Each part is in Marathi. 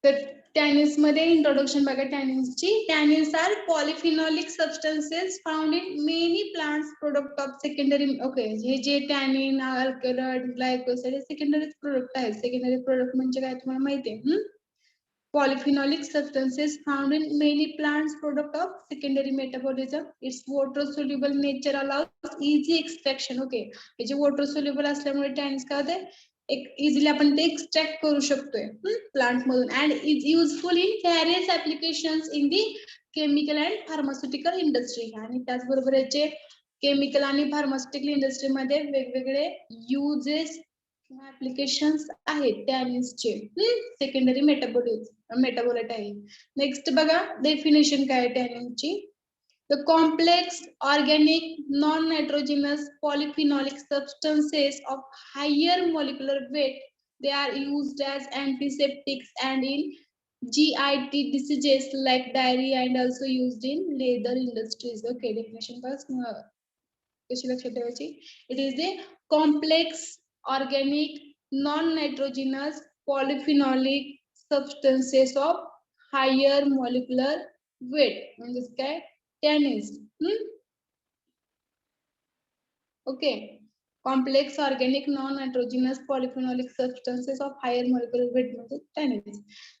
तर टॅनिन्स मध्ये इंट्रोडक्शन बघा टॅनिन्सची. Tannins are polyphenolic substances found in many plants product of secondary. Okay, हे जे टॅनिन, अल्कलॉइड, ग्लायकोसाइड हे सेकंडरी प्रोडक्ट आहेत. सेकंडरी प्रोडक्ट म्हणजे काय तुम्हाला माहिती आहे? Polyphenolic substances found in many plants product of secondary metabolism. Its water soluble nature allows easy extraction. Okay, हे जे water soluble असल्यामुळे टॅनिन्स काय होते, एक इझिली आपण ते एक्सट्रॅक्ट करू शकतोय प्लांट मधून, and is useful in various applications in the chemical and pharmaceutical industry. आणि त्याचबरोबर याचे केमिकल आणि फार्मास्युटिकल इंडस्ट्रीमध्ये वेगवेगळे युजेस ऍप्लिकेशन्स आहेत टॅनिन्सचे. सेकंडरी मेटाबोलाइट आहे. नेक्स्ट बघा डेफिनेशन काय आहे टॅनिनची. The complex organic non-nitrogenous polyphenolic substances of higher molecular weight. They are used as antiseptics and in GIT diseases like diarrhea and also used in leather industries. Okay, definition first. कशी लक्षात ठेवायची? It is the complex organic non-nitrogenous polyphenolic substances of higher molecular weight. म्हणजेच काय? Tannins. Okay. Complex organic non-nitrogenous polyphenolic substances of higher molecular weight म्हणजे tannins.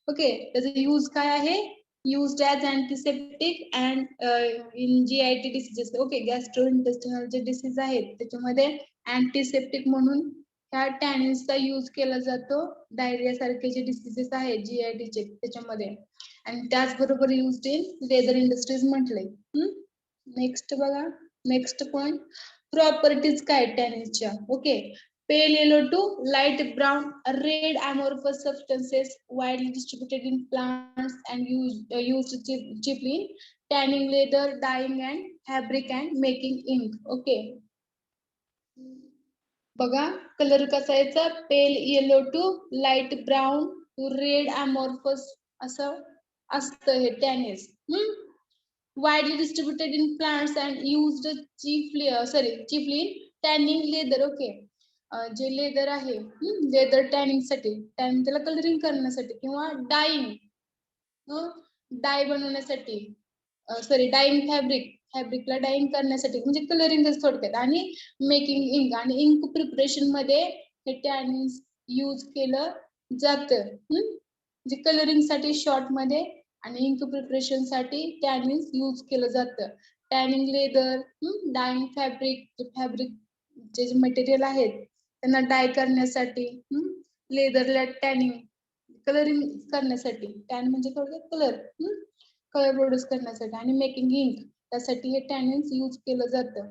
Okay. त्याचा यूज काय आहे? Used as antiseptic and in GIT diseases. Okay. Gastrointestinal जे डिसीज आहेत त्याच्यामध्ये antiseptic म्हणून ह्या टॅनिन्सचा यूज केला जातो. डायरिया सारखे जे डिसीजेस आहेत GITचे त्याच्यामध्ये, आणि त्याचबरोबर युज्ड इन लेदर इंडस्ट्रीज म्हटले. नेक्स्ट बघा, नेक्स्ट पॉइंट प्रॉपर्टीज काय टॅनिन्सच्या. Okay, pale yellow to light brown red amorphous substances widely distributed in plants and used chiefly in tanning leather, dyeing and fabric and making ink. Okay, बघा कलर कसा याचा, pale yellow to light brown to red amorphous असं असतं हे tannins. Widely distributed in plants and used chiefly in tanning leather. Okay, जे लेदर आहे लेदर टॅनिंग साठी, त्याला कलरिंग करण्यासाठी किंवा डाईंग, डाय बनवण्यासाठी, डाईंग फॅब्रिकला डाईंग करण्यासाठी म्हणजे कलरिंग थोडक्यात, आणि मेकिंग इंक, आणि इंक प्रिपरेशन मध्ये हे टॅनिन्स यूज केलं जातं. म्हणजे कलरिंग साठी शॉर्ट मध्ये आणि इंक प्रिपरेशन साठी टॅनिन्स यूज केलं जातं. टॅनिंग लेदर, डाईंग फॅब्रिक जे मटेरियल आहेत त्यांना डाय करण्यासाठी, लेदरला टॅनिंग कलरिंग करण्यासाठी, टॅन म्हणजे थोडक्यात कलर प्रोड्यूस करण्यासाठी, आणि मेकिंग इंक त्यासाठी हे टॅनिन्स यूज केलं जातं.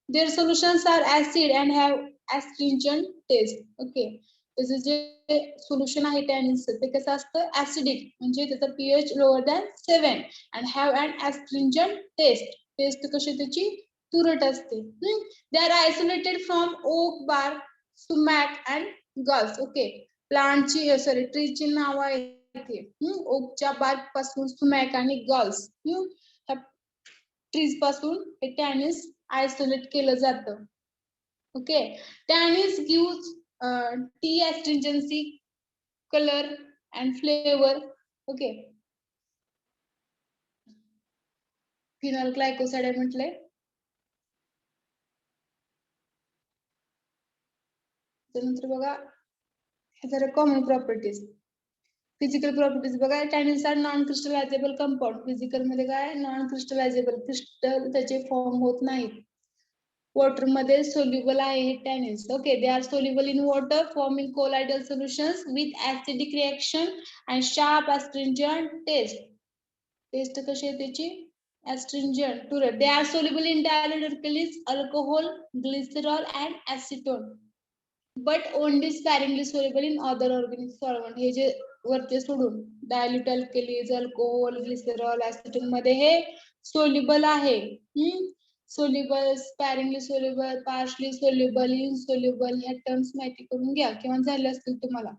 Their solutions are acid and have astringent taste. Okay, त्याचं जे सोल्युशन आहे टॅनिन्सचं ते कसं असतं, ऍसिडिक म्हणजे त्याचा pH lower than 7 and have and astringent taste. Taste कशी त्याची तुरट असते. They are isolated from oak, bark, sumac and galls. Okay, प्लांटची ट्रीची नाव आहे इथे. ओकच्या बार्क पासून सुमॅक आणि गल्स ट्रीज पासून हे टॅनिन्स आयसोलेट केलं जातं. Okay, tannins gives tea astringency, color and flavor. Okay, phenol glycoside म्हटलंय. त्यानंतर बघा जरा कॉमन प्रॉपर्टीज, फिजिकल प्रॉपर्टीज बघा. Tannins are non crystallizable compound. Physical मध्ये काय, नॉन क्रिस्टलायझेबल, क्रिस्टल त्याचे फॉर्म होत नाहीत. वॉटर मध्ये सोल्युबल आहे हे tannins. Okay, they are soluble in water forming colloidal solutions with acidic reaction and sharp astringent taste. Taste कशी आहे त्याची, astringent, तुरट. They are soluble in dilute alkalis, alcohol, glycerol and acetone, but only sparingly soluble in other organic solvent. हे जे वरचे सोडून dilute alkalis, alcohol, glycerol, acetone मध्ये हे soluble आहे. soluble, sparingly soluble, partially soluble, insoluble ह्या टर्म्स माहिती करून घ्या किंवा झाले असतील तुम्हाला.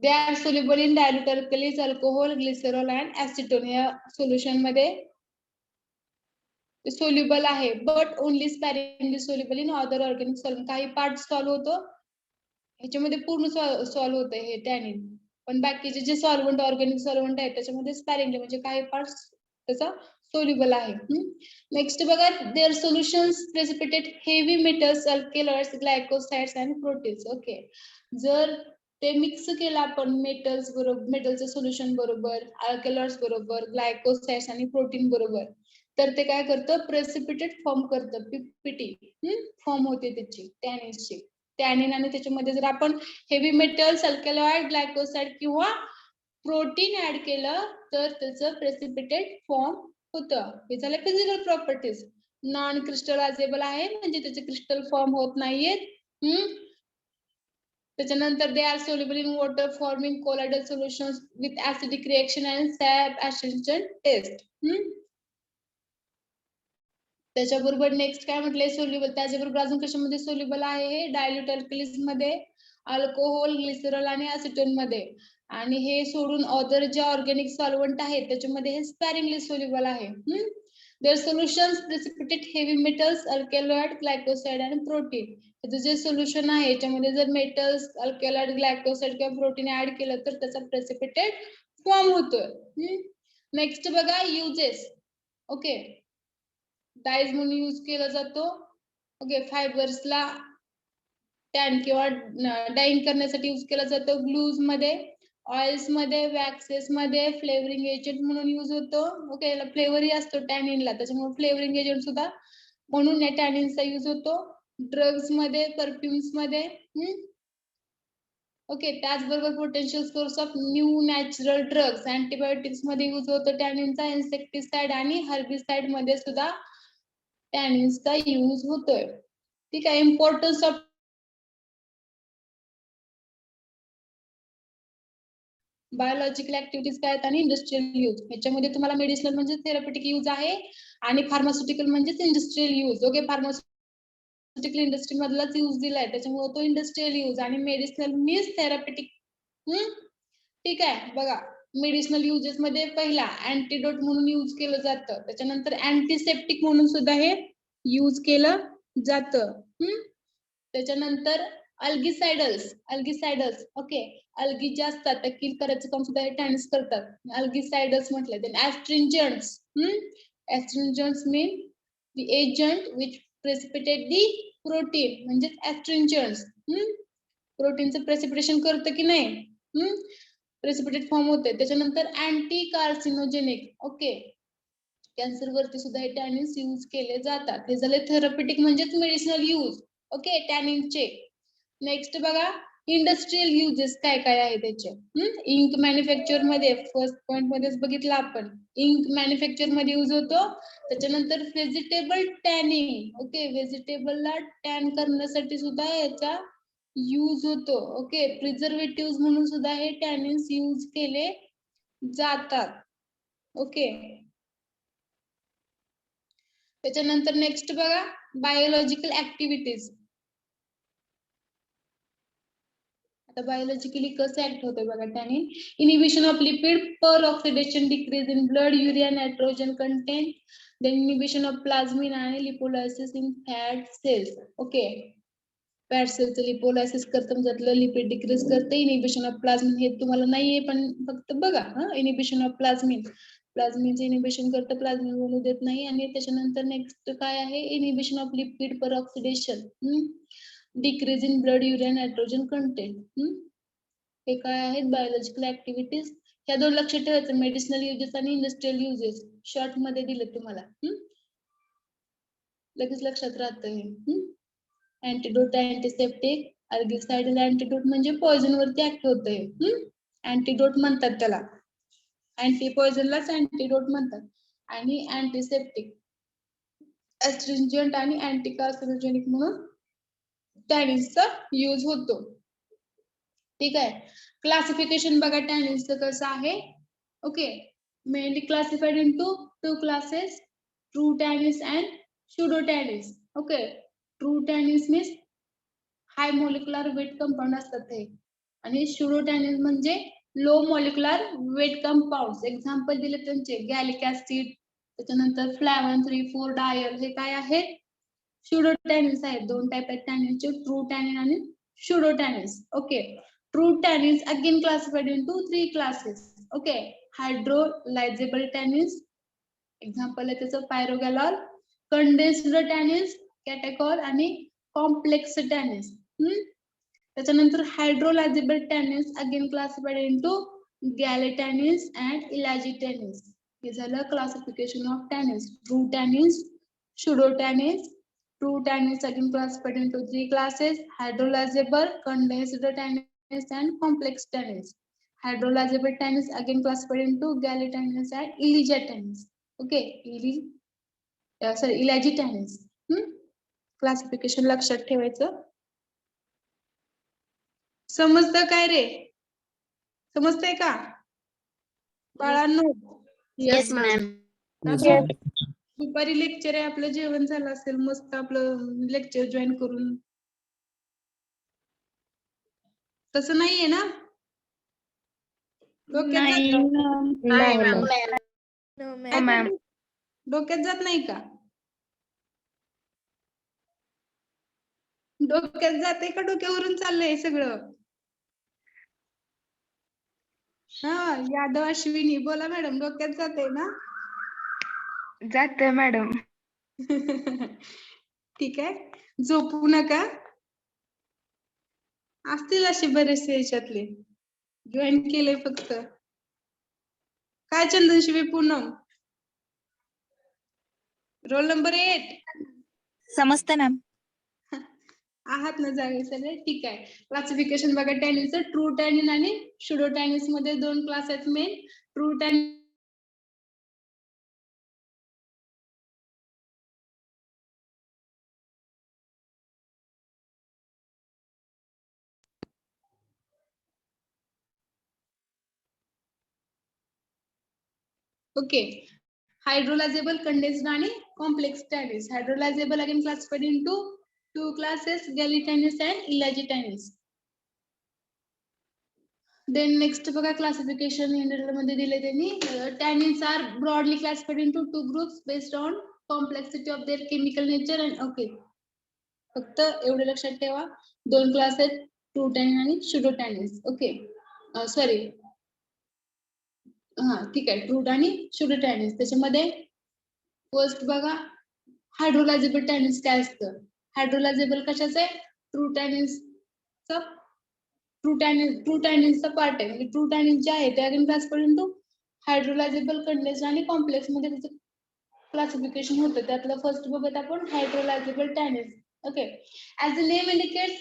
They are soluble in dilute alkalis, alcohol, glycerol and acetone. या सोल्युशन मध्ये सोल्युबल आहे, but only sparingly soluble in other organic solvent. काही पार्ट सॉल्व्ह होतो ह्याच्यामध्ये पूर्ण सॉल्व्ह होत हे टॅनिन. पण बाकीचे जे सॉल्व्हंट ऑर्गॅनिक सॉल्व्हंट आहेत त्याच्यामध्ये स्पॅरिंगली म्हणजे काही पार्ट्स त्याचा सोल्युबल आहे. नेक्स्ट बघा, their solutions precipitate heavy metals, alkaloids, glycosides आणि प्रोटीन्स. ओके, जर ते मिक्स केलं आपण मेटल्स बरोबर, मेटलचं सोल्युशन बरोबर, अल्केलॉइड्स बरोबर, ग्लायकोसाइड्स आणि प्रोटीन बरोबर, तर ते काय करतं, प्रेसिपिटेट फॉर्म करतं, पीपीटी फॉर्म होते त्याची टॅनिन्सची. टॅनिन आणि त्याच्यामध्ये जर आपण हेवी मेटल्स, अल्कलॉइड, ग्लायकोसाइड किंवा प्रोटीन ऍड केलं तर त्याचं प्रेसिपिटेट फॉर्म होतं. हे झालं फिजिकल प्रॉपर्टीज. नॉन क्रिस्टलायझेबल आहे म्हणजे त्याचे क्रिस्टल फॉर्म होत नाहीयेत. त्याच्यानंतर they are soluble in water, forming colloidal solutions with acidic reaction and sap ascension taste. त्याच्याबरोबर नेक्स्ट काय म्हटलंय, सोल्युबल. त्याच्याबरोबर अजून कशामध्ये सोल्युबल आहे, हे डायल्यूट अल्कलीज मध्ये, अल्कोहोल, ग्लिसरॉल आणि असिटोन मध्ये. आणि हे सोडून अदर जे ऑर्गॅनिक सॉल्व्हंट आहेत त्याच्यामध्ये हे स्पॅरिंगली सोल्युबल आहे. Their solutions precipitate heavy metals, alkaloid, glycoside आणि प्रोटीन. त्याचं जे सोल्युशन आहे याच्यामध्ये जर मेटल्स, अल्कलॉइड, ग्लायकोसाइड किंवा प्रोटीन ऍड केलं तर त्याचा प्रेसिपिटेट फॉर्म होतोय. नेक्स्ट बघा, युजेस. ओके, डायज म्हणून यूज केला जातो. ओके, फायबर्सला टॅन किंवा डाइंग करण्यासाठी यूज केला जातो. ग्लूज मध्ये, ऑइल्स मध्ये, वॅक्सेस मध्ये फ्लेवरिंग एजंट म्हणून यूज होतो. ओके, याला फ्लेवरही असतो टॅनिनला, त्याच्यामुळे फ्लेवरिंग एजंट सुद्धा म्हणून या टॅनिनचा यूज होतो. ड्रग्स मध्ये, परफ्युम्स मध्ये. ओके, त्याचबरोबर potential source of new natural drugs, antibiotics मध्ये यूज होतो टॅनिनचा. इन्सेक्टिसाइड आणि हर्बिसाइड मध्ये सुद्धा टॅनिन्सचा यूज होतोय. ठीक आहे. इम्पॉर्टन्स ऑफ बायोलॉजिकल ऍक्टिव्हिटीज काय आहेत आणि इंडस्ट्रियल यूज. याच्यामध्ये तुम्हाला मेडिसिनल म्हणजे थेरप्युटिक यूज आहे आणि फार्मास्युटिकल म्हणजेच industrial use. Okay, pharmaceutical industry मधलाच यूज दिलाय त्याच्यामुळे तो इंडस्ट्रियल यूज, आणि मेडिसिनल मीन्स थेरप्युटिक. ठीक आहे. बघा, मेडिसिनल युजेस मध्ये पहिला अँटीडोट म्हणून यूज केलं जातं. त्याच्यानंतर अँटीसेप्टिक म्हणून सुद्धा हे यूज केलं जातं. त्याच्यानंतर अल्गिसाइडल्स. ओके, अल्गी जे असतात त्या किल करायचं काम सुद्धा हे टॅनिन्स करतात. अल्गिसाइडल्स म्हटलं. Then astringents mean the agent which precipitate the protein, म्हणजे ऍस्ट्रिंजंट्स प्रोटीनचं प्रेसिपिटेशन करतं की नाही, प्रेसिपिटेट फॉर्म होते. त्याच्यानंतर अँटी कार्सिनोजेनिक. ओके, कॅन्सर वरती सुद्धा हे टॅनिन्स यूज केले जातात. हे झाले थेरप्युटिक म्हणजेच मेडिसिनल यूज. ओके, टॅनिनचे. नेक्स्ट बघा, इंडस्ट्रियल युजेस काय काय आहे त्याचे. इंक मॅन्युफॅक्चर मध्ये, फर्स्ट पॉइंट मध्येच बघितलं आपण, इंक मॅन्युफॅक्चर मध्ये यूज होतो. त्याच्यानंतर व्हेजिटेबल टॅनिंग. ओके, व्हेजिटेबलला टॅन करण्यासाठी सुद्धा याचा यूज होतो. ओके, प्रिझर्वेटिव्ह म्हणून सुद्धा हे टॅनिन्स यूज केले जातात. ओके, त्याच्यानंतर नेक्स्ट बघा, बायोलॉजिकल ऍक्टिव्हिटीज. आता बायोलॉजिकली कसं ऍक्ट होतं बघा tannin. Inhibition of lipid peroxidation, decrease in blood urea nitrogen content, then inhibition of plasmin आणि lipolysis in fat cells. Okay, fat सेलचं लिपोलायसिस करतं, त्यातलं लिपिड डिक्रीज करते. इनिबिशन ऑफ प्लाझ्मिन हे तुम्हाला नाहीये पण फक्त बघा. इनिबिशन ऑफ प्लाझ्मिनचं इनिबिशन करतं, प्लाझ्मिन बनू देत नाही. आणि त्याच्यानंतर नेक्स्ट काय आहे, inhibition of lipid peroxidation, decrease in blood urea nitrogen content. हे काय आहेत बायोलॉजिकल ऍक्टिव्हिटीज. ह्या दोन लक्षात ठेवायचं, मेडिसिनल युजेस आणि इंडस्ट्रियल युजेस. शॉर्ट मध्ये दिले तुम्हाला, लगेच लक्षात राहतं हे. अँटीडोट, अँटीसेप्टिक, अल्गिसाइड अँटीडोट म्हणजे पॉइझन वरती ऍक्ट होतंय. अँटीडोट म्हणतात त्याला, अँटी पॉइझनलाच अँटीडोट म्हणतात. आणि अँटीसेप्टिक, ऍस्ट्रिंजंट आणि अँटी कार्सिनोजेनिक म्हणून टॅनिन्सचा यूज होतो. ठीक आहे. क्लासिफिकेशन बघा टॅनिन्सचं कसं आहे. Okay, mainly classified into 2 classes, true tannins and pseudo tannins. Okay, true tannins means high molecular weight compound असतात ते, आणि स्युडो टॅनिन्स म्हणजे low molecular weight compound. Example दिले त्यांचे, गॅलिक ऍसिड, त्याच्यानंतर फ्लॅवन 3,4 डायल, हे काय आहेत, स्युडो टॅनिन्स आहेत. दोन टाइप आहेत टॅनिनचे, ट्रू टॅनिन आणि pseudotannins. Okay, true tannins again classified into 3 classes. Okay, hydrolyzable tannins, example आहे त्याचं pyrogalol, condensed tannins, catechol आणि complex tannins. त्याच्यानंतर hydrolyzable tannins again classified into galli-tannins and elagi-tannins. हे झालं classification of tannins. True tannins, pseudotannins. True tannins again classified into 3 classes: hydrolyzable, condensed tannins, and complex tannins. Hydrolyzable tannins again classified into galli-tannins and elagi-tannins. Okay, elagi-tannins. Classification लक्षात ठेवायचं. समजतं काय रे? समजतंय का बाळांनो? Yes, ma'am. दुपारी लेक्चर आहे, आपलं जेवण झालं असेल, मस्त आपलं लेक्चर जॉईन करून. तसं नाहीये ना? डोक्यात जात नाही का? डोक्यात जाते का डोक्यावरून चाललंय सगळं? हा, यादव अश्विनी बोला मॅडम, डोक्यात जाते ना? जाते मॅडम. ठीक आहे, झोपू नका. असतील असे बरेचसे याच्यातले जॉईन केले फक्त. काय चंदन शिवे पूनम, रोल नंबर 8 समजते ना आहात ना जागे सगळे? ठीक आहे. क्लासिफिकेशन बघा टॅनिनचं. ट्रू टॅनिन आणि शुडो टॅनिन्स मध्ये 2 क्लास आहेत main. True tannin okay. Hydrolyzable, condensed आणि complex tannins. Hydrolyzable again classified into 2 classes: galli-tannins and elagi-tannins. Then next बघा क्लासिफिकेशन मध्ये दिले त्यांनी. Tannins are broadly classified into 2 groups based on complexity of their chemical nature and okay. फक्त एवढे लक्षात ठेवा, 2 क्लास आहेत, ट्रू टॅनिन आणि शुडो टॅनिन्स. ओके, सॉरी, हा ठीक आहे, ट्रू आणि शुडो टॅनिन्स. त्याच्यामध्ये फर्स्ट बघा हायड्रोलायझेबल टॅनिन्स काय असतं. हायड्रोलायझेबल कशाचं आहे? ट्रू टॅनिन्सचं. ट्रू टॅनिन्सचा पार्ट आहे, म्हणजे ट्रू टॅनिन जे आहे ते again classified into hydrolyzable, condensed आणि कॉम्प्लेक्स मध्ये त्याचं क्लासिफिकेशन होतं. त्यातलं फर्स्ट बघत आपण hydrolyzable tannins. Okay, as the name indicates,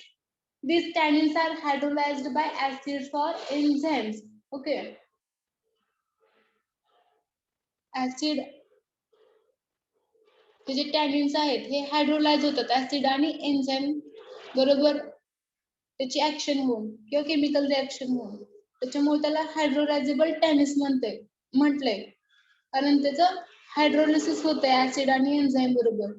these tannins are hydrolyzed by acids or enzymes. Okay, acid हे जे टॅनिन्स आहेत हे हायड्रोलाइज होतात ऍसिड आणि एन्झाइम बरोबर, त्याची ऍक्शन होऊन किंवा केमिकल रिएक्शन होऊन. त्याच्यामुळे त्याला हायड्रोलायझेबल टॅनिन्स म्हटलंय, कारण त्याचं हायड्रोलिसिस होतंय ऍसिड आणि एन्झाइम बरोबर.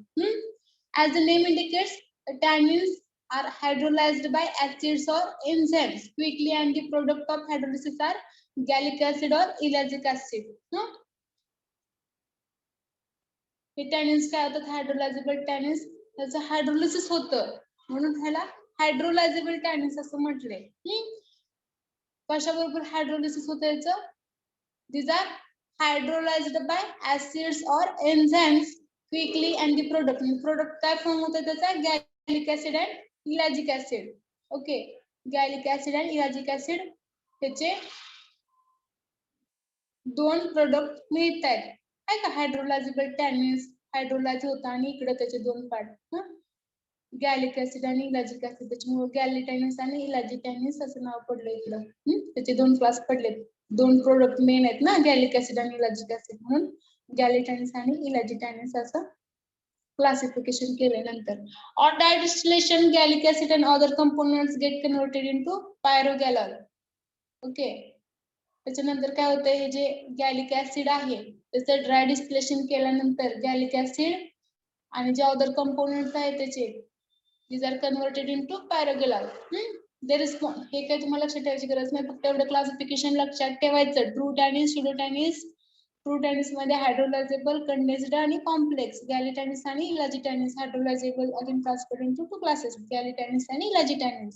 As the name indicates, tannins are hydrolyzed by acids or enzymes quickly, and the product of hydrolysis are gallic acid or ellagic acid. हे टॅनिन्स काय होतात? हायड्रोलायझेबल टॅनिन्स, त्याचं हायड्रोलिसिस होतं म्हणून ह्याला हायड्रोलायझेबल टॅनिन्स असं म्हटलंय. कशाबरोबर हायड्रोलिसिस होतं याचं? These are hydrolyzed by acids or enzymes quickly, and the product काय फॉर्म होतं त्याचा? Gallic acid and ellagic acid. Okay, gallic acid and ellagic acid त्याचे 2 प्रोडक्ट मिळत आहेत. आहे का? हायड्रोलायझेबल टॅनिन्स हायड्रोलाइज होता आणि इकडे त्याचे 2 पार्ट, गॅलिक ऍसिड आणि इलॅजिक ऍसिड. त्याच्यामुळे गॅलिटॅनिन्स आणि इलॅजिटॅनिन्स असं नाव पडलं इकडं. त्याचे 2 क्लास पडलेत. 2 प्रोडक्ट मेन आहेत ना, गॅलिक ऍसिड आणि इलॅजिक ऍसिड, म्हणून गॅलिटॅनिन्स आणि इलॅजिटॅनिन्स असं क्लासिफिकेशन केल्यानंतर on distillation, gallic acid and other components get converted into pyrogalol. Okay, त्याच्यानंतर काय होतं? हे जे गॅलिक ऍसिड आहे त्याचं ड्राय डिस्टिलेशन केल्यानंतर गॅलिक ऍसिड आणि जे अदर कंपोनेंट्स आहेत त्याचे these are converted into pyrogalol. There is हे काय तुम्हाला लक्षात ठेवायची गरज नाही, फक्त एवढं क्लासिफिकेशन लक्षात ठेवायचं. True tannins, pseudo tannins, true tennis मध्ये हायड्रोलायझेबल, कंडेन्स्ड आणि कॉम्प्लेक्स. गॅली टेनिस आणि इलाजी tennis. Hydrolyzable again classified into two classes, galli tennis आणि इलाजी टेनिस.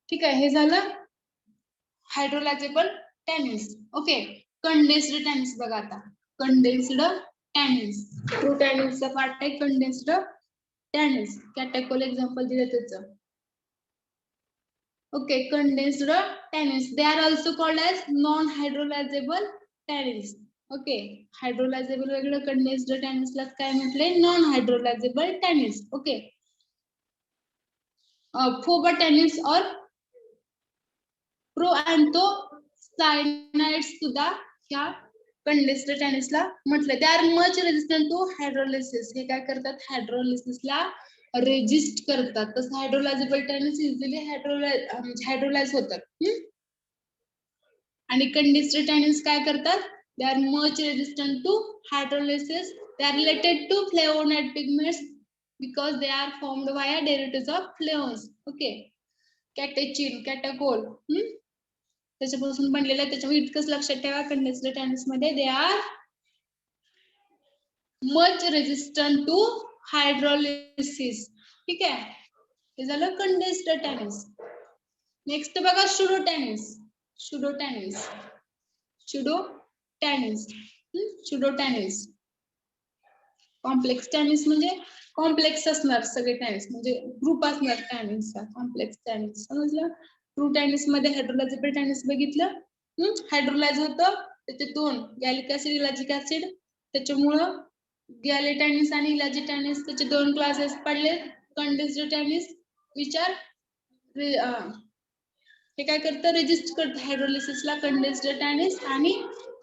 ठीक आहे, हे झालं hydrolyzable tennis. Okay, condensed tennis बघा आता. कंडेन्स्ड टेनिस, ट्रू टेनिसचा पार्ट आहे कंडेन्स्ड टेनिस. कॅटेकोल एक्झाम्पल दिलं त्याचं. Okay, condensed tennis. They are also called as non-hydrolyzable tennis. Okay, hydrolyzable वेगळं, कंडेन्स्ड टेनिस ला काय म्हटलंय? Non hydrolyzable tennis. ओके, फोबा टेनिस और प्रोअँथोसायनाइड्स सुद्धा ह्या कंडेन्स्ड टेनिसला म्हटलं. They are much resistant to hydrolysis. हे काय करतात? हायड्रोलिसिसला रेजिस्ट करतात. तसं हायड्रोलायझेबल टेनिस इझिली हायड्रोलाइज होतात. आणि कंडेन्स्ड टेनिस काय करतात? They are much resistant to hydrolysis. They are related to flavonoid pigments because they are formed via derivatives of flavones. Okay, catechin, catechol त्याच्यापासून बनलेलं आहे. त्याच्यामुळे इतकंच लक्षात ठेवा, कंडेन्स्ड टेनिस मध्ये they are much resistant to hydrolysis. ठीक आहे, हे झालं कंडेन्स्ड टेनिस. नेक्स्ट बघा pseudo tannins. Pseudo tannins, pseudo tannins, pseudo tannins. Complex tannins म्हणजे कॉम्प्लेक्स असणार सगळे टेनिस, म्हणजे ग्रुप असणार टेनिसचा. कॉम्प्लेक्स टेनिस समजलं. ट्रू टेनिस मध्ये हायड्रोलायझेबल टेनिस बघितलं. हायड्रोलाइज होतं त्याच्यातून गॅलिक ऍसिड, इलाजिक ऍसिड. त्याच्यामुळं गॅली टेनिस आणि इलाजी टेनिस त्याचे दोन क्लासेस पडले. कंडेन्स्ड टेनिस विचार हे काय करतं? रेजिस्ट करतं हायड्रोलिसिसला. कंडेन्स्ड टेनिस आणि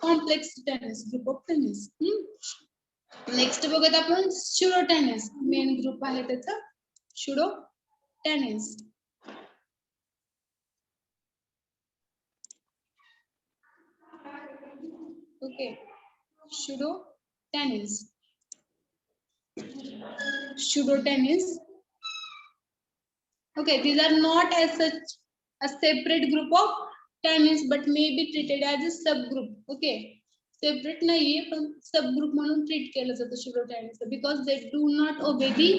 complex tannins, group of tannins. Next बघत आपण सुडो टेनिस. मेन ग्रुप आहे त्याचा pseudo tannins. Okay, pseudo tannins. Pseudo tennis. Okay, these are not as such a separate group of tennis, but may be treated as a subgroup. Okay, separate नाहीये पण subgroup म्हणून treat केलं जातं pseudo tennis because they do not obey the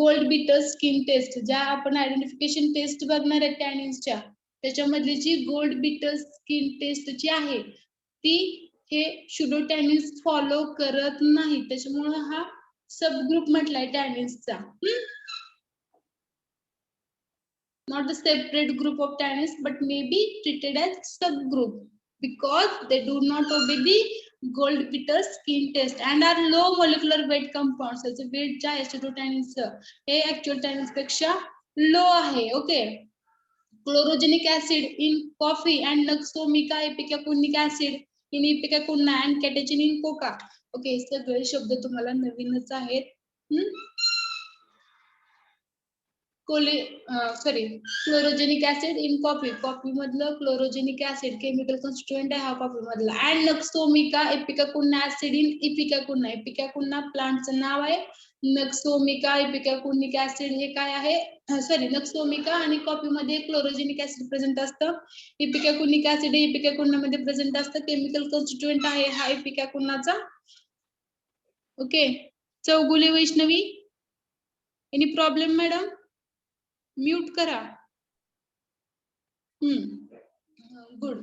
gold beater skin test. ज्या आपण identification test बघणार आहे tennisच्या, त्याच्यामधली जी gold beater skin test जी आहे ती हे pseudo tennis follow करत नाही. त्याच्यामुळे हा subgroup म्हटलाय टेनिसचा. Not a separate group of tennis, but may be treated as subgroup because they do not obey the gold beater skin test and are low molecular weight compounds. त्याचं weight जे आहे pseudo tennis हे actual tennis पेक्षा low आहे. Okay, chlorogenic acid in coffee and Naxomica epicacunic acid in Ipicacuna and catechin in coca. Okay, सगळे शब्द तुम्हाला नवीनच आहेत. Chlorogenic acid in coffee. Coffee मधलं क्लोरोजेनिक ऍसिड केमिकल कॉन्स्टिट्युएंट आहे हा कॉफी मधला. अँड नक्सोमिका ipecacuanha acid in ipecacuanha. Ipecacuanha प्लांटचं नाव आहे. नक्सोमिका एपिकाकुनिक ऍसिड हे काय आहे? नक्सोमिका आणि कॉफी मध्ये क्लोरोजेनिक ऍसिड प्रेझेंट असतं. इपिकाकुनिक ऍसिड हे इपिकाकुन्ना मध्ये प्रेझेंट असतं. केमिकल कॉन्स्टिट्युएंट आहे हा इपिकाकुन्नाचा. Okay, Chougule Vaishnavi, any problem madam? Mute करा. गुड,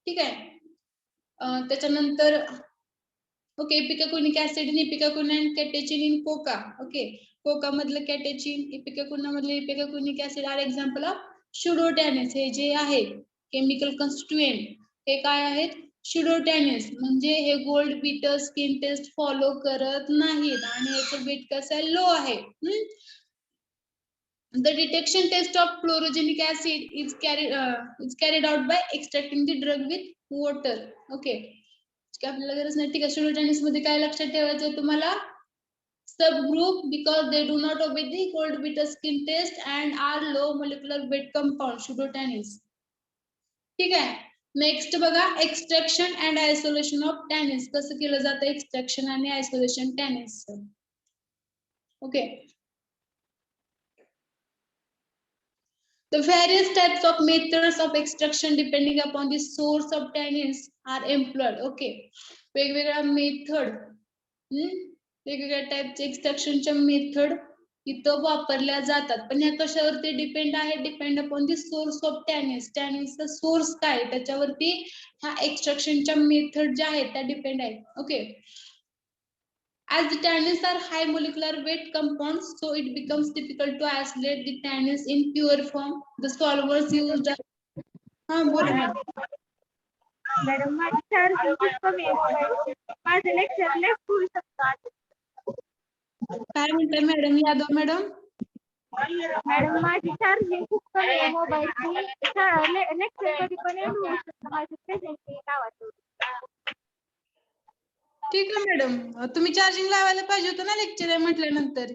ठीक आहे. त्याच्यानंतर okay, ipecacuanhic acid in ipecacuanha and catechin in coca. Okay, coca मधलं कॅटेचिन, इपिकाकुना मधलं ipecacuanhic acid are example of pseudo tennis. हे जे आहे केमिकल कॉन्स्टिट्युएंट हे काय आहेत? Pseudo tennis. म्हणजे हे gold beater skin test follow करत नाहीत आणि याचं वेट कसं आहे? लो आहे. The detection test of chlorogenic acid is carried out by extracting the drug with water. Okay, आपल्याला गरज नाही. ठीक आहे, सुडो टेनिस मध्ये काय लक्षात ठेवायचं तुम्हाला? Subgroup because they do not obey the gold beater skin test and are low molecular weight compound. Pseudo tennis. ठीक आहे, नेक्स्ट बघा extraction and isolation of tennis. कसं केलं जातं एक्सट्रॅक्शन आणि isolation tennis? Okay, The various types of methods of extraction depending upon the source of tannins are employed. Okay, वेगवेगळ्या मेथड, वेगवेगळ्या टाइपचे एक्सट्रॅक्शनच्या मेथड इथं वापरल्या जातात, पण ह्या कशावरती डिपेंड आहे? Depend upon the source of tannins. टॅनिन्सचा सोर्स काय त्याच्यावरती ह्या एक्सट्रॅक्शनच्या मेथड ज्या आहेत त्या डिपेंड आहेत. Okay, as the tannins are high molecular weight compounds, so it becomes difficult to isolate the tannins in pure form. The solvers used are... हाँ बोलो मॅडम माझी चार्जिंग खूप कमी आहे, माझं लेक्चर लेफ्ट होऊ शकतं. काय म्हणताय मॅडम? यादव मॅडम, मॅडम माझी चार्जिंग खूप कमी आहे मोबाईलची, लेक्चर कधी पण एंड होऊ शकतं, माझी प्रेझेंट गावात. ठीक आहे मॅडम, तुम्ही चार्जिंग लावायला पाहिजे होतं ना लेक्चर आहे म्हटल्यानंतर.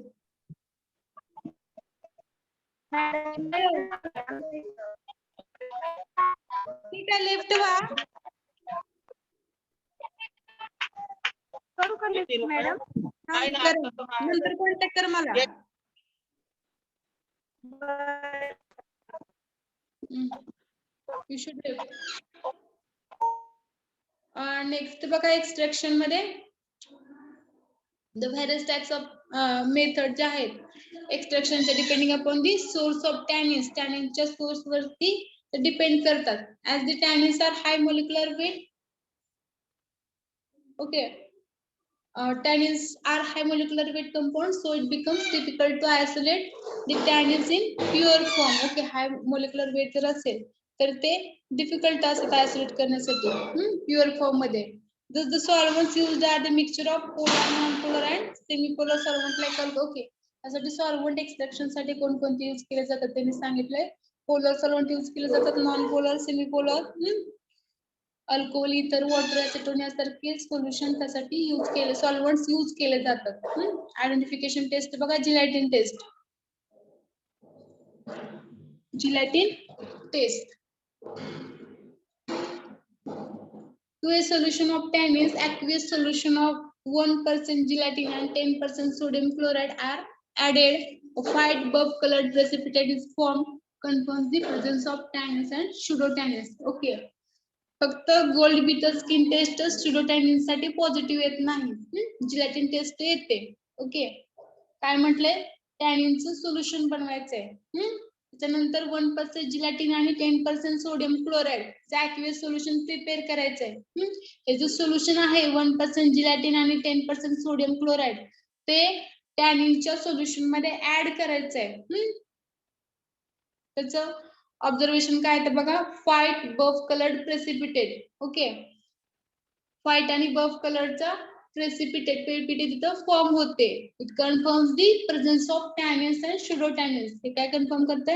ठीक आहे, लेफ्ट व्हा. करू का लेफ्ट मॅडम? नंतर कॉन्टॅक्ट कर मला. You should have. नेक्स्ट बघा एक्सट्रॅक्शन मध्ये the various types of method जे आहेत एक्सट्रॅक्शनच्या depending upon the source of tannins. टॅनिन्सच्या सोर्स वरती डिपेंड करतात. As the tannins are high molecular weight. Okay, tannins are high molecular weight compounds, so it becomes difficult to isolate the tannins in pure form. Okay, high molecular weight जर असेल तर ते difficult असतात isolate करण्यासाठी pure form मध्ये. Thus the solvents used are the mixture of polar, non-polar and semi-polar solvent like alcohol. Okay, त्यासाठी solvent extraction साठी कोणकोणते यूज केले जातात त्यांनी सांगितलंय. पोलर सॉल्व्हेंट यूज केले जातात, non polar, semi polar, alcohol, इतर वॉटर एसिटोन यासारखे सोल्युशन त्यासाठी यूज केले, सॉल्व्हेंट्स यूज केले जातात. आयडेंटिफिकेशन टेस्ट बघा, gelatin test. Gelatin test. To a solution of tannins, aqueous solution of 1% gelatin and 10% sodium chloride are added. A white buff colored precipitate is formed, confirms the presence of tannins and pseudotannins. Okay, फक्त गोल्ड बीटर स्किन टेस्ट स्युडोटॅनिन साठी पॉझिटिव्ह येत नाही, जिलॅटिन टेस्ट येते. ओके, काय म्हटलंय? टॅनिनचं सोल्युशन बनवायचंय. त्याच्यानंतर 1% जिलॅटिन आणि 10% sodium chloride aqueous solution prepare करायचंय. हे जे सोल्युशन आहे 1% जिलॅटिन आणि 10% सोडियम क्लोराइड ते टॅनिनच्या सोल्युशन मध्ये ऍड करायचंय. त्याचं ऑब्झर्वेशन काय तर बघा, white buff coloured precipitate. Okay, white आणि बफ कलरचा प्रेसिपिटेट तिथं फॉर्म होते. It confirms the presence of tannins and pseudotannins. हे काय कन्फर्म करते?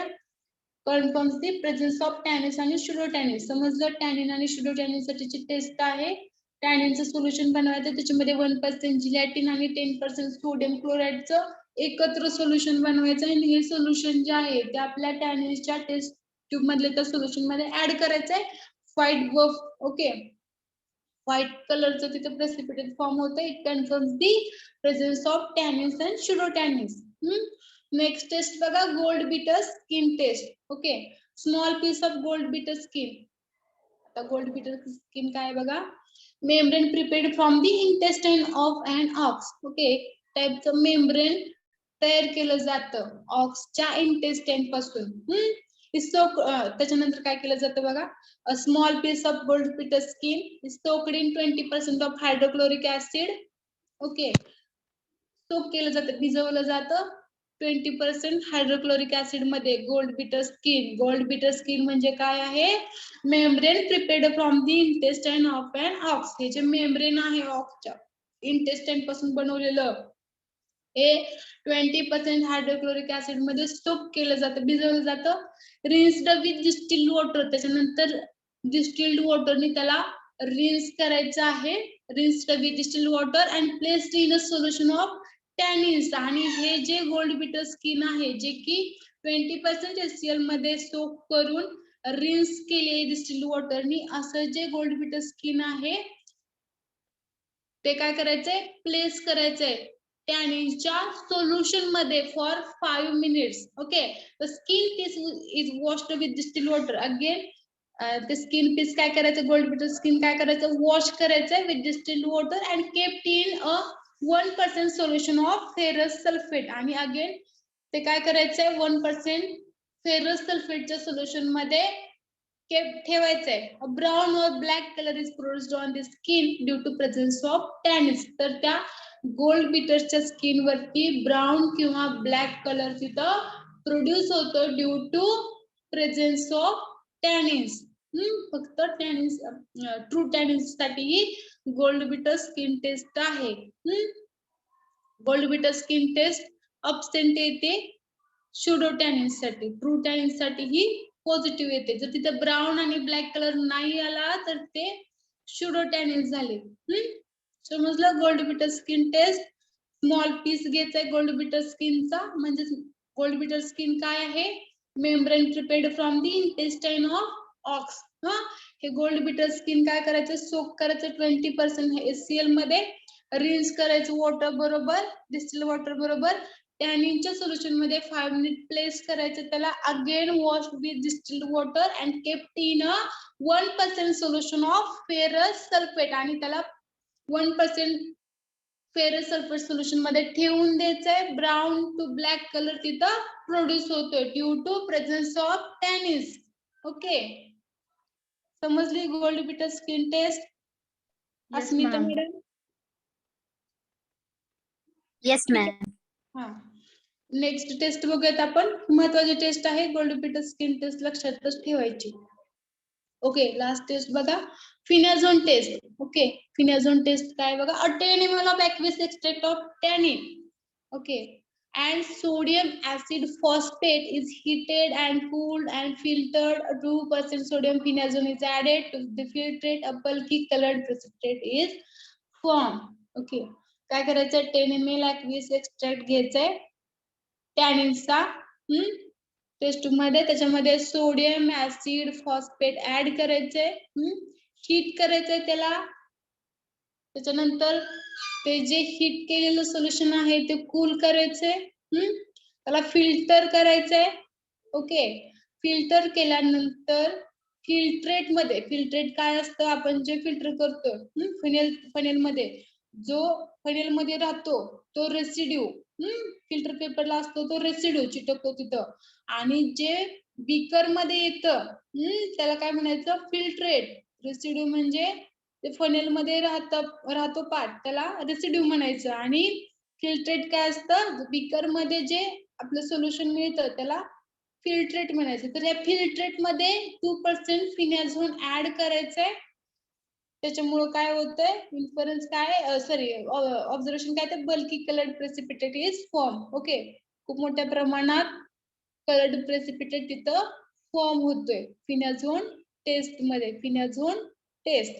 Confirms the presence of tannins आणि स्युडोटॅनिन्स. समजलं, टॅनिन आणि स्युडोटॅनिन साठीची टेस्ट आहे. टॅनिनचं सोल्युशन बनवायचं, त्याच्यामध्ये 1% जिलॅटिन आणि 10% सोडियम क्लोराइडचं एकत्र सोल्युशन बनवायचं आणि हे सोल्युशन जे आहे ते आपल्या टॅनिन्सच्या टेस्ट ट्यूब मधले त्या सोल्युशन मध्ये ऍड करायचंय. व्हाईट बफ, ओके, व्हाईट कलरचं तिथे प्रेसिपिटेट फॉर्म होतं. It confirms the presence of tannins and pseudotannins. Next test बघा, gold beater skin test. Okay, small piece of gold beater skin. आता गोल्ड बीटर स्किन काय बघा, membrane prepared from the intestine of and ox. Okay, टाइपचं मेम्ब्रेन तयार केलं जातं ऑक्सच्या इंटेस्टाइन पासून. त्याच्यानंतर काय केलं जातं बघा, a small piece of gold beater skin is soaked in 20% of hydrochloric acid. Okay, soak केलं जातं, भिजवलं जातं 20% हायड्रोक्लोरिक ऍसिड मध्ये gold beater skin. Gold beater skin म्हणजे काय आहे? Membrane prepared from the intestine of and ox. हे जे मेम्ब्रेन आहे ऑक्सच्या इंटेस्टाइन पासून बनवलेलं, हे 20% हायड्रोक्लोरिक ऍसिड मध्ये स्टोक केलं जातं, भिजवलं जातं. Rinsed with distilled water. त्याच्यानंतर डिस्टिल्ड वॉटरने त्याला रिन्स करायचं आहे. Rinsed with distilled water and placed in a solution of tannins. आणि हे जे गोल्ड बीटर स्किन आहे जे की 20% HCl मध्ये सोक करून रिन्स केले डिस्टिल्ड वॉटरनी, असं जे गोल्ड बीटर स्किन आहे ते काय करायचंय? प्लेस करायचंय टॅनिनच्या सोल्युशन मध्ये for 5 minutes. Okay, the skin piece is washed with distil water. Again ते स्किन पीस काय करायचं, गोल्ड बिटर स्किन काय करायचं, वॉश करायचं with distilled water and kept in a 1% solution of ferrous sulphate. आणि अगेन ते काय करायचंय, 1% फेरस सल्फेटच्या सोल्युशन मध्ये ठेवायचंय. ब्राऊन और black colour is produced on the skin due to presence of tannins. तर त्या गोल्ड बिटरच्या स्किन वरती ब्राऊन किंवा ब्लॅक कलर तिथं प्रोड्यूस होतो due to presence of tannins. फक्त टॅनिन्स, ट्रू टॅनिन्स साठी ही गोल्ड बिटर स्किन टेस्ट आहे. Gold beater skin test absent येते शुडो टॅनिन्स साठी. ट्रू टॅनिन्स साठी ही पॉझिटिव्ह येते. जर तिथे ब्राऊन आणि ब्लॅक कलर नाही आला तर ते शुडो टॅनिन्स झाले. समजलं. Gold beater skin test, small piece घ्यायचा गोल्ड बिटर स्किनचा. म्हणजे गोल्ड बिटर स्किन काय आहे, membrane prepared from the intestine of ox. हे गोल्ड बिटर स्किन काय करायचं, सोक करायचं 20% HCl मध्ये, रिन्स करायचं वॉटर बरोबर, डिस्टिल वॉटर बरोबर, टॅनिनच्या सोल्युशन मध्ये 5 मिनिट प्लेस करायचं त्याला. Again wash with distilled water and kept in a 1% solution of ferrous sulphate. आणि त्याला 1% फेरस सल्फेट सोल्युशन मध्ये ठेवून द्यायचंय. ब्राऊन टू ब्लॅक कलर तिथं प्रोड्यूस होतोय due to presence of tannins. Okay, समजली gold beater skin test. Asmita madam. Yes ma'am. हा, नेक्स्ट टेस्ट बघूयात आपण. महत्वाची टेस्ट आहे गोल्ड बिटर स्किन टेस्ट, लक्षातच ठेवायची. ओके, लास्ट टेस्ट बघा, फिनाझोन टेस्ट. ओके, फिनाझोन टेस्ट काय बघा, अ 10 ml of aqueous extract of tannin, okay, and sodium acid phosphate is heated and cooled and filtered. 2% sodium phenazone is added to the filtrate. A bulky colored precipitate is formed. Okay, काय करायचं, 10 ml aqueous extract घ्यायचंय टॅनिनचा टेस्ट मध्ये. त्याच्यामध्ये सोडियम ऍसिड फॉस्फेट ऍड करायचंय, हीट करायचंय त्याला. त्याच्यानंतर ते जे हीट केलेलं सोल्युशन आहे ते कूल करायचंय, त्याला फिल्टर करायचंय. ओके, फिल्टर केल्यानंतर फिल्ट्रेट मध्ये, फिल्ट्रेट काय असतं, आपण जे फिल्टर करतो फनेल मध्ये, जो फनेल मध्ये राहतो तो रेसिड्यू फिल्टर पेपरला असतो, तो रेसिड्यू चिटकतो तिथं. आणि जे बीकर मध्ये येतं त्याला काय म्हणायचं, फिल्ट्रेट. रेसिड्यू म्हणजे ते फनेल मध्ये राहतो पार्ट, त्याला रेसिड्यू म्हणायचं. आणि फिल्ट्रेट काय असतं, बीकर मध्ये जे आपलं सोल्युशन मिळतं त्याला फिल्ट्रेट म्हणायचं. तर या फिल्ट्रेट मध्ये 2% फिनाझोन ऍड करायचंय. त्याच्यामुळे काय होतंय, इन्फरन्स काय, सॉरी ऑब्झर्वेशन काय, ते bulky coloured precipitate is form. Okay, खूप मोठ्या प्रमाणात कलर्ड प्रेसिपिटेट तिथं फॉर्म होतोय फिनाझोन टेस्ट मध्ये. फिनाझोन टेस्ट,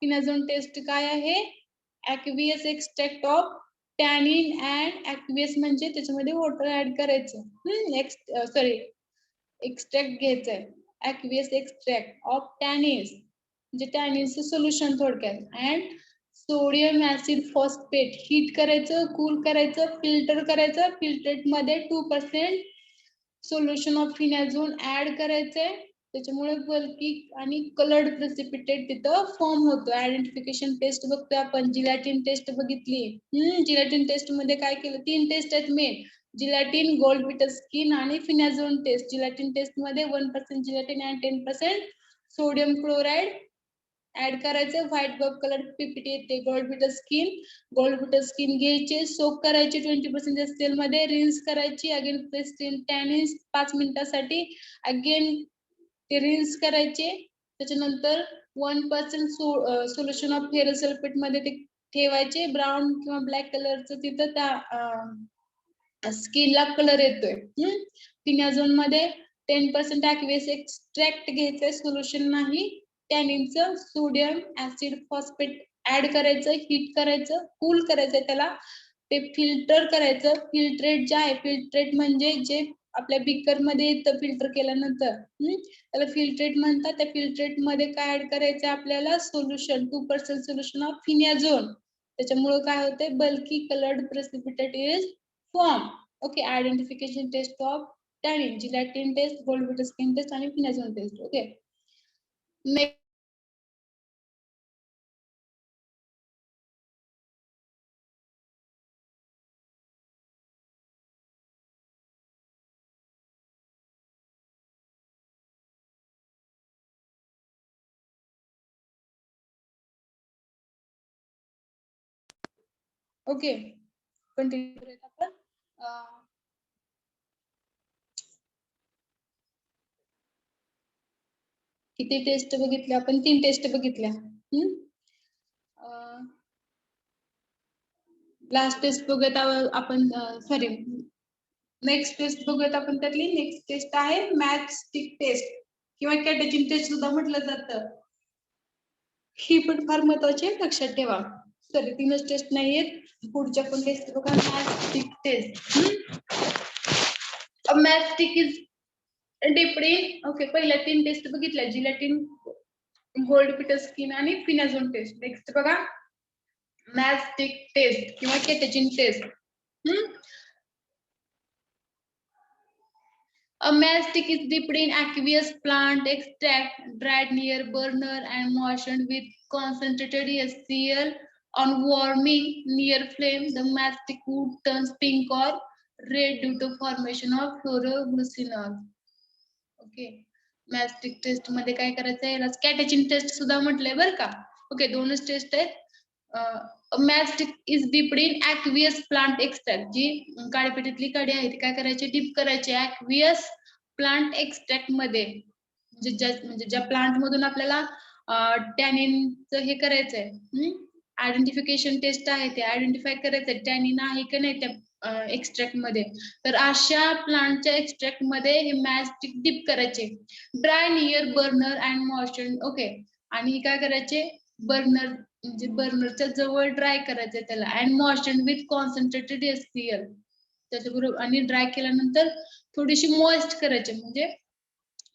फिनाझोन टेस्ट काय आहे, aqueous extract of tannin and aqueous म्हणजे त्याच्यामध्ये वॉटर ऍड करायचं. सॉरी, एक्स्ट्रॅक्ट घ्यायचंय, aqueous extract of tannins म्हणजे टॅनिनचं सोल्युशन थोडक्यात. And sodium acid phosphate heat करायचं, कूल करायचं, फिल्टर करायचं. फिल्ट्रेट मध्ये 2% सोल्युशन ऑफ फिनाझोन ऍड करायचंय. त्याच्यामुळे बल्की आणि कलर्ड प्रेसिपिटेट तिथं फॉर्म होतो. आयडेंटिफिकेशन टेस्ट बघतोय आपण, जिलॅटिन टेस्ट बघितली. जिलॅटिन टेस्ट मध्ये काय केलं, 3 टेस्ट आहेत मेन, जिलॅटिन, गोल्ड बिटर स्किन आणि फिनाझोन टेस्ट. जिलॅटिन टेस्ट मध्ये 1% जिलॅटिन आणि 10% सोडियम क्लोराइड ऍड करायचं. व्हाईट बल्ब कलर पीपीटी येते. गोल्ड बिटर स्किन घ्यायचे, सोक करायचे 20% HCl मध्ये, रिन्स करायची. अगेन प्लेस इन टॅनिन्स 5 मिनिटासाठी, अगेन ते रिन्स करायचे. त्याच्यानंतर 1% सोल्युशन ऑफ फेरस सल्फेट मध्ये ते ठेवायचे. ब्राऊन किंवा ब्लॅक कलरचं तिथं त्या स्किनला कलर येतोय. फिनाझोन मध्ये 10% aqueous एक्स्ट्रॅक्ट घ्यायचंय, सोल्युशन नाही टॅनिनचं. सोडियम ऍसिड फॉस्फेट ऍड करायचं, हीट करायचं, कूल करायचं त्याला. ते फिल्टर करायचं. फिल्ट्रेट जे आहे, फिल्ट्रेट म्हणजे जे आपल्या बीकर मध्ये येतं फिल्टर केल्यानंतर, त्याला फिल्ट्रेट म्हणतात. त्या फिल्ट्रेट मध्ये काय ऍड करायचं आपल्याला, सोल्युशन, 2% सोल्युशन ऑफ फिनाझोन. त्याच्यामुळे काय होते, bulky coloured precipitate is form. Okay, identification test of tannin, gelatin test, gold skin test आणि phenazone test. Okay, next okay continue करूयात आपण. किती टेस्ट बघितल्या आपण? 3 टेस्ट बघितल्या. लास्ट टेस्ट बघूयात आपण, सॉरी नेक्स्ट टेस्ट बघूयात आपण. त्यातली नेक्स्ट टेस्ट आहे मॅच स्टिक टेस्ट किंवा कॅटेचिन टेस्ट सुद्धा म्हटलं जातं. ही पण फार महत्वाची आहे, लक्षात ठेवा. सॉरी 3च टेस्ट नाहीयेत, पुढच्या पण टेस्ट बघा. Matchstick test, matchstick is dipped in. Okay, पहिल्या 3 टेस्ट बघितल्या, जिलॅटिन, गोल्ड पिटर स्किन आणि फिनाझोन टेस्ट. नेक्स्ट बघा मॅच स्टिक टेस्ट किंवा catechin test. A matchstick is dipped in aqueous plant extract, dried near burner and moistened with concentrated HCl. On warming near flame, the matchstick wood turns pink or red due to formation of fluoroglycerol. Okay, matchstick test मध्ये काय करायचं आहे, कॅटेचिन टेस्ट सुद्धा म्हटलंय बरं का. ओके, 2च टेस्ट आहेत. Matchstick is dipped in aqueous plant extract. जी काळीपेटीतली काडी आहे ती काय करायची, डिप करायची ॲक्वियस प्लांट एक्स्ट्रॅक्ट मध्ये. म्हणजे ज्या प्लांट मधून आपल्याला टॅनिनचं हे करायचंय, आयडेंटिफिकेशन टेस्ट आहे ते आयडेंटिफाय करायचंय टॅनिन आहे की नाही त्या एक्स्ट्रॅक्ट मध्ये. तर अशा प्लांटच्या एक्स्ट्रॅक्ट मध्ये हे मॅचस्टिक डिप करायचे. Dry near burner and moisture. Okay, आणि काय करायचे, बर्नर म्हणजे बर्नरच्या जवळ ड्राय करायचंय त्याला. And moisture with concentrated HCl. त्याच्याबरोबर आणि ड्राय केल्यानंतर थोडीशी मॉइस्ट करायचे, म्हणजे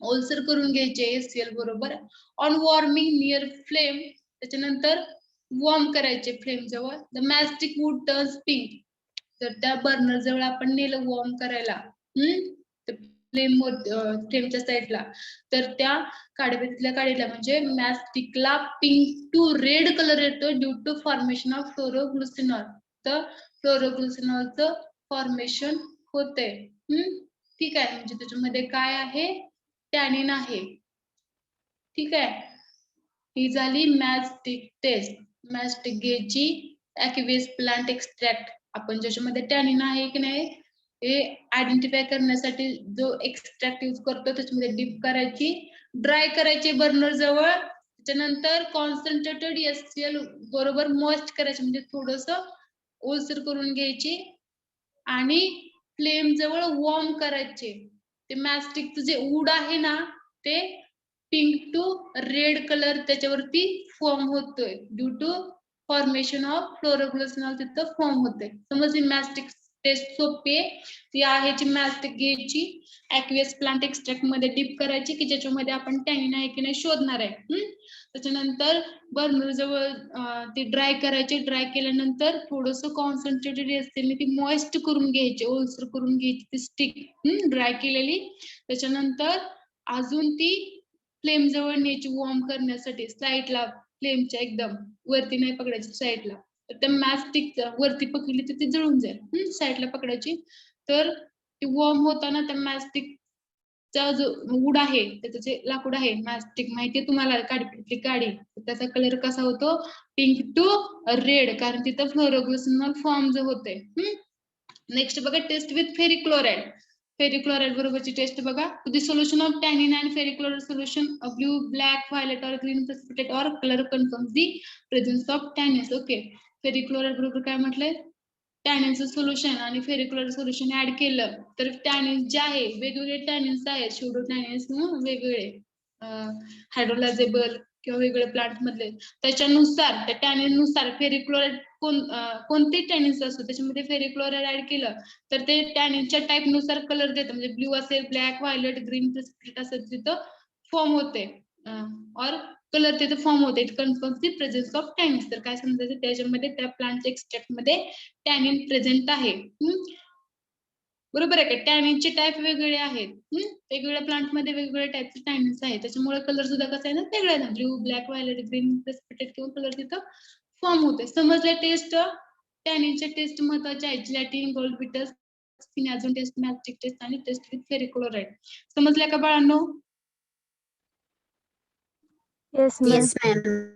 ओलसर करून घ्यायचे HCl बरोबर. ऑन वॉर्मिंग नियर फ्लेम, त्याच्यानंतर वॉर्म करायचे फ्लेम जवळ. The matchstick wood turns pink. तर त्या बर्नर जवळ आपण नेलं वॉर्म करायला, फ्लेमच्या साईडला, तर त्या काडीपेटीतल्या काडीला म्हणजे मॅचस्टिकला पिंक टू रेड कलर येतो ड्यू टू फॉर्मेशन ऑफ फ्लोरोग्लुसिनॉल. तर फ्लोरोग्लुसिनॉलचं फॉर्मेशन होते. ठीक आहे, म्हणजे त्याच्यामध्ये काय आहे, टॅनिन आहे. ठीक आहे, ही झाली मॅचस्टिक टेस्ट. मॅचस्टिक घ्यायची, ॲक्वियस प्लांट एक्स्ट्रॅक्ट, आपण ज्याच्यामध्ये टॅनिन आहे की नाही हे आयडेंटिफाय करण्यासाठी जो एक्स्ट्रॅक्ट यूज करतो त्याच्यामध्ये डिप करायची, ड्राय करायची बर्नर जवळ. त्याच्यानंतर कॉन्सन्ट्रेटेड HCl बरोबर मॉइस्ट करायचे, म्हणजे थोडस ओलसर करून घ्यायची आणि फ्लेम जवळ वॉर्म करायचे. ते मॅचस्टिकचं जे वूड आहे ना ते पिंक टू रेड कलर त्याच्यावरती फॉर्म होतोय ड्यू टू फॉर्मेशन ऑफ फ्लोरोग्लिसरॉल तिथं फॉर्म होते. समजली मॅचस्टिक टेस्ट सोपी आहे. ती आहे जी मॅचस्टिक घ्यायची, ॲक्वियस प्लांट एक्स्ट्रॅक्ट मध्ये डिप करायची की ज्याच्यामध्ये आपण टॅनिन आहे की नाही शोधणार आहे. त्याच्यानंतर बर्नर जवळ ती ड्राय करायची. ड्राय केल्यानंतर थोडस कॉन्सन्ट्रेटेड असते मी ती मॉइस्ट करून घ्यायची, ओलसर करून घ्यायची ती स्टिक ड्राय केलेली. त्याच्यानंतर अजून ती फ्लेम जवळ न्यायची वॉर्म करण्यासाठी. साईडला फ्लेमच्या एकदम वरती नाही पकडायची, साईडला. तर त्या मॅचस्टिक वरती पकडली तर ती जळून जाईल. साईडला पकडायची. तर ती वॉर्म होताना त्या मॅचस्टिकचा जो वूड आहे त्याचं जे लाकूड आहे, मॅचस्टिक माहितीये तुम्हाला, काडीपेटीतली काडी, त्याचा कलर कसा होतो, पिंक टू रेड, कारण तिथं फ्लोरोग्लिसरॉल फॉर्म जो होते. नेक्स्ट बघा test with ferric chloride. Ferric chloride बरोबरची टेस्ट बघा. The solution of tannin and ferric chloride solution blue, black, violet और ग्रीन प्रेसिपिटेट और colour confirms the presence of tannins. Okay, ferric chloride बरोबर काय म्हटलंय, टॅनिनचं सोल्युशन आणि फेरिक क्लोराइड सोल्युशन ऍड केलं तर टॅनिन्स जे आहे, वेगवेगळे टॅनिन्स आहेत, शुडो टॅनिन्स वेगवेगळे, हायड्रोलायझेबल किंवा वेगळे प्लांट मधले, त्याच्यानुसार त्या टॅनिन नुसार फेरिक क्लोराइड कोणते टॅनिन्स असतो त्याच्यामध्ये फेरिक क्लोराइड ऍड केलं तर ते टॅनिनच्या टाईप नुसार कलर देतं. म्हणजे ब्ल्यू असेल, ब्लॅक, व्हायलेट, ग्रीन प्रेसिपिटेट असेल तिथं फॉर्म होते. और कलर तिथे फॉर्म होते. It confirms the presence of tannins. तर काय समजायचं त्याच्यामध्ये त्या प्लांट एक्स्ट्रॅक्ट मध्ये टॅनिन प्रेझेंट आहे. बरोबर आहे का? टॅनिनचे टाईप वेगवेगळे आहेत. वेगवेगळ्या प्लांट मध्ये वेगवेगळ्या टाईपचे टॅनिन्स आहेत. त्याच्यामुळे कलर सुद्धा कसा आहे ना वेगळा आहे. Blue, black, violet, green, precipitate किंवा कलर तिथं फॉर्म होते. समजले टेस्ट? टॅनिनचे टेस्ट महत्वाचे आहेत. जिलॅटिन, गोल्ड बिटस, अजून टेस्ट, मॅस्टिक टेस्ट आणि टेस्ट विथ फेरिक्लोराइड. समजल्या का बाळांनो? Yes yes ma'am. मॅम.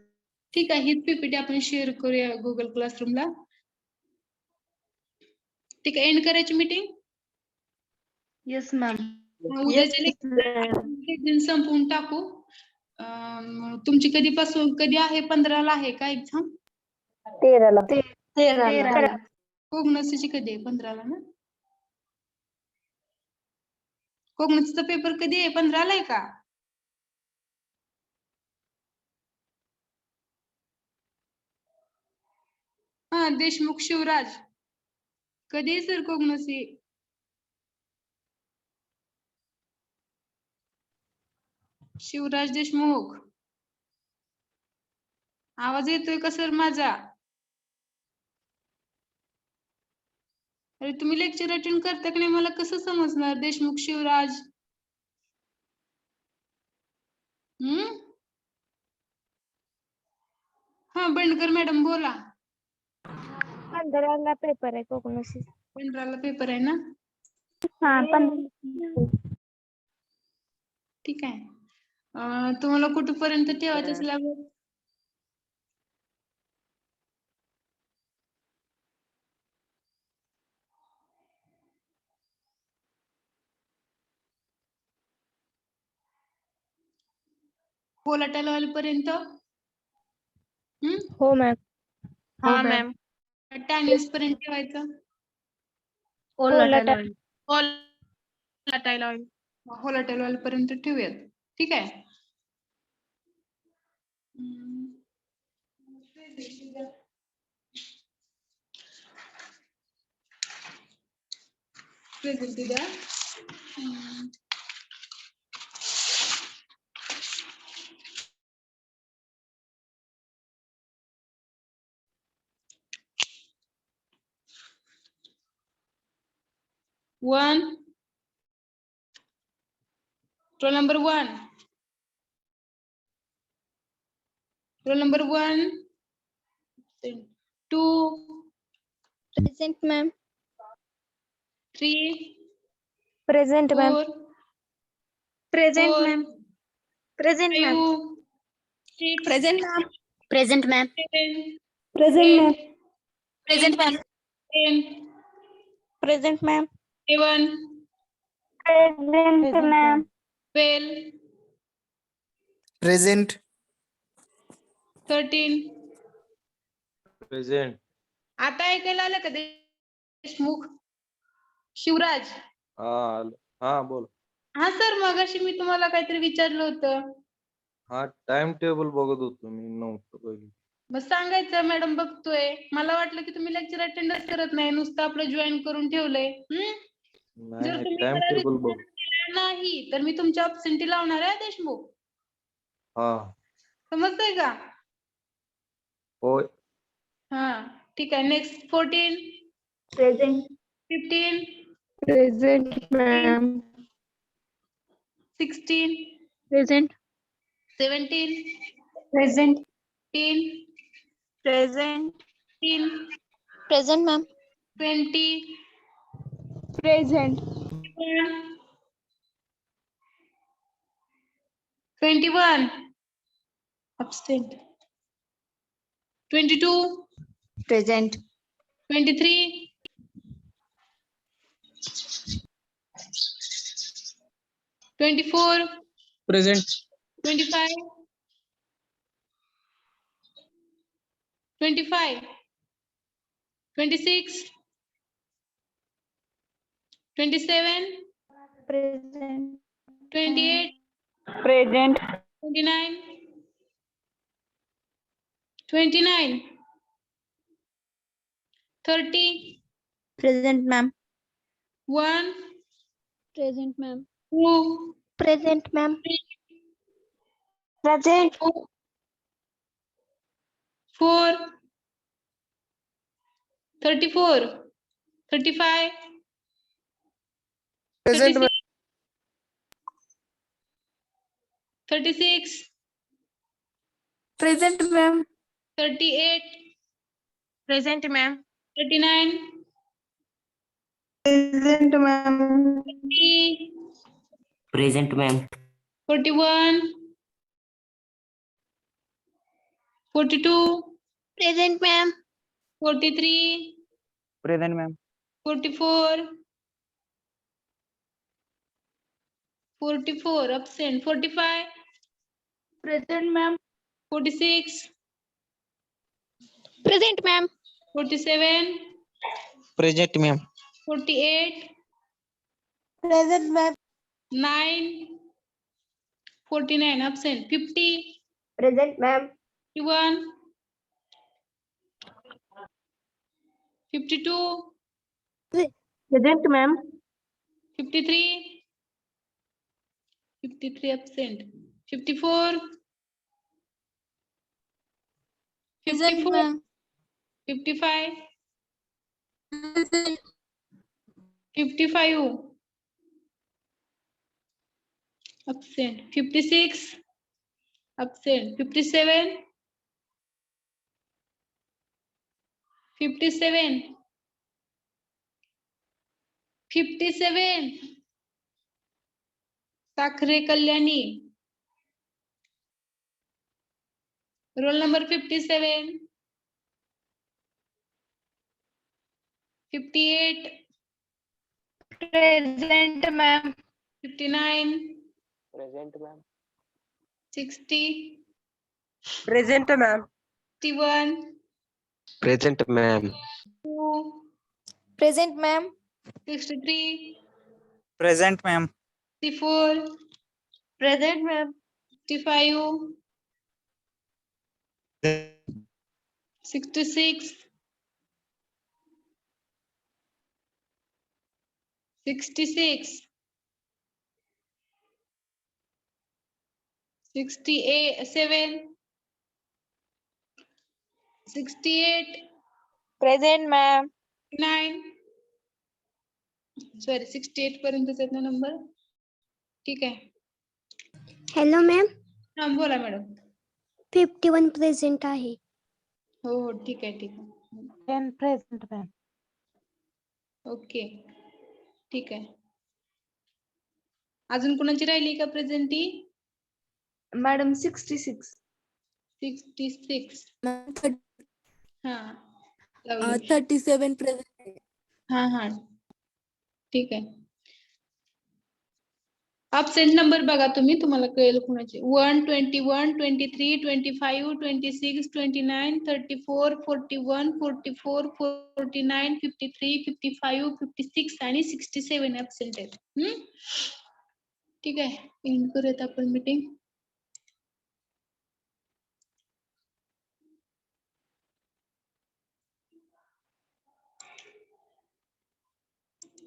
ठीक आहे. हीच पीपीटी आपण शेअर करूया गुगल क्लासरूमला. ठीक आहे. एंड करायची मीटिंग. Yes ma'am. उद्याचे लेक्चर संपवून टाकू. तुमची कधी आहे? 15ला आहे का एक्झाम? 13ला. कोग्नसीची कधी आहे? 15ला ना? कोग्नसीचा पेपर कधी आहे? 15ला आहे का? हा, देशमुख शिवराज. कधी आहे सर कोग्नसी? शिवराज देशमुख, आवाज येतोय का सर माझा? अरे तुम्ही लेक्चर अटेंड करता की नाही मला कसं समजणार? देशमुख शिवराज. हा, बंडकर मॅडम बोला. 15ला पेपर आहे कोकणसी. 15ला पेपर आहे ना? हा 15. ठीक आहे. तुम्हाला कुठपर्यंत ठेवायचं सिलेबस? व्होलाटाईल ऑइल पर्यंत? हो मॅम. हा मॅम. टॅनिन्स पर्यंत ठेवायचं? व्होलाटाईल व्होलाटाईल ऑइल पर्यंत ठेवूयात. ठीक आहे. प्रेझेंट द्या. Roll number 1. Roll number 1. 2. Present ma'am. 3. Present ma'am. 4. Present 4. Ma'am. Present ma'am. 5. 6. Present ma'am. Present ma'am. 7. Present ma'am. 8. Present ma'am. 10. Present ma'am. 11. Present ma'am. 12. Present. 13. Present. आता ऐकायला आलं का देशमुख शिवराज? हा बोल. हा सर, मगाशी मी तुम्हाला काहीतरी विचारलं होतं. हा, टाइम टेबल बघत होतो मी, नव्हतं बघितलं. मग सांगायचं मॅडम बघतोय. मला वाटलं की तुम्ही लेक्चर अटेंडच करत नाही, नुसतं आपलं जॉईन करून ठेवलंय. जर नाही, तुम्ही टाइम मला टेबल बघ. respond केला नाही तर मी तुमच्या absentee लावणार आहे देशमुख. हा समजतंय का? होय. हा, ठीक आहे. Next 14. Present. 15. Present ma'am. 16. Present. 17. Present. 18. Present. 18. Present ma'am. 20. Present. 21. Absent. 22. Present. 23. 24. Present. 25. 25. 26. 27. Present. 28. Present. 29. 29. 30. Present ma'am. 1. Present ma'am. 2. Present ma'am. Present. 4. 4, 34, 35, Present, 36, 36, Present, ma'am. 38, Present, ma'am. 39, present, ma'am. 40, Present, ma'am. 41, 42, Present, ma'am. 43, Present, ma'am. 44, 44, absent, 45, Present, ma'am. 46, Present, ma'am. 47, Present, ma'am. 48, Present, ma'am. 9, 49, absent, 50, Present, ma'am. 51, 52, Present, ma'am. 53, 53 absent, 54, 54, 55, 55, absent, 56, absent, 57, 57, 57, Sakhare Kalyani, roll number 57, 58, Present, ma'am. 59, Present, ma'am. 60, Present, ma'am. 61, Present, ma'am. 2, Present, ma'am. 63, Present, ma'am. 64, Present, ma'am. 65, 66, 66, 68, 68, Present, ma'am. 9, sorry 68 पर्यंतच आहेत ना नंबर. ठीक आहे. Hello, ma'am. हा बोला मॅडम. 51 present आहे. हो हो ठीक आहे ठीक आहे. 10 present, ma'am. ओके ठीक आहे. अजून कोणाची राहिली का प्रेझेंटी? Madam, 66. 66. Ma'am, हा लावली. 37 present. हा हा ठीक आहे. absent नंबर बघा तुम्ही, तुम्हाला कळेल कोणाचे. 1, 21, 23, 25, 26, 29, 34, 41, 44, 49, 53, 55, 56 आणि 67 absent आहेत. ठीक आहे. एंड करूयात आपण मीटिंग.